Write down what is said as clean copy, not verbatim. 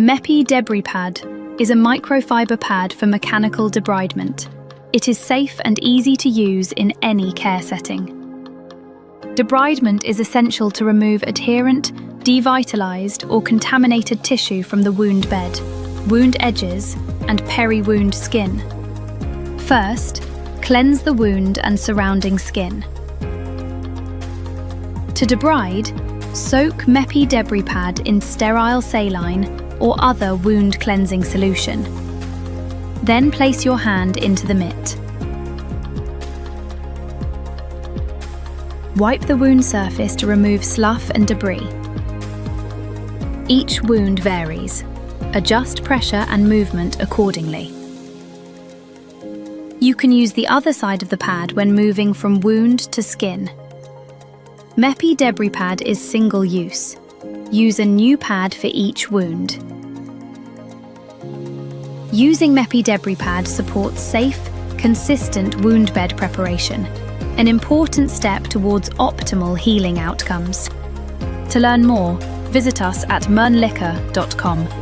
Mepi Debripad is a microfibre pad for mechanical debridement. It is safe and easy to use in any care setting. Debridement is essential to remove adherent, devitalised or contaminated tissue from the wound bed, wound edges and peri-wound skin. First, cleanse the wound and surrounding skin. To debride, soak Mepi Debripad in sterile saline or other wound cleansing solution. Then place your hand into the mitt. Wipe the wound surface to remove slough and debris. Each wound varies. Adjust pressure and movement accordingly. You can use the other side of the pad when moving from wound to skin. Mepi Debripad is single-use. Use a new pad for each wound. Using Mepi Debripad supports safe, consistent wound bed preparation, an important step towards optimal healing outcomes. To learn more, visit us at mölnlycke.com.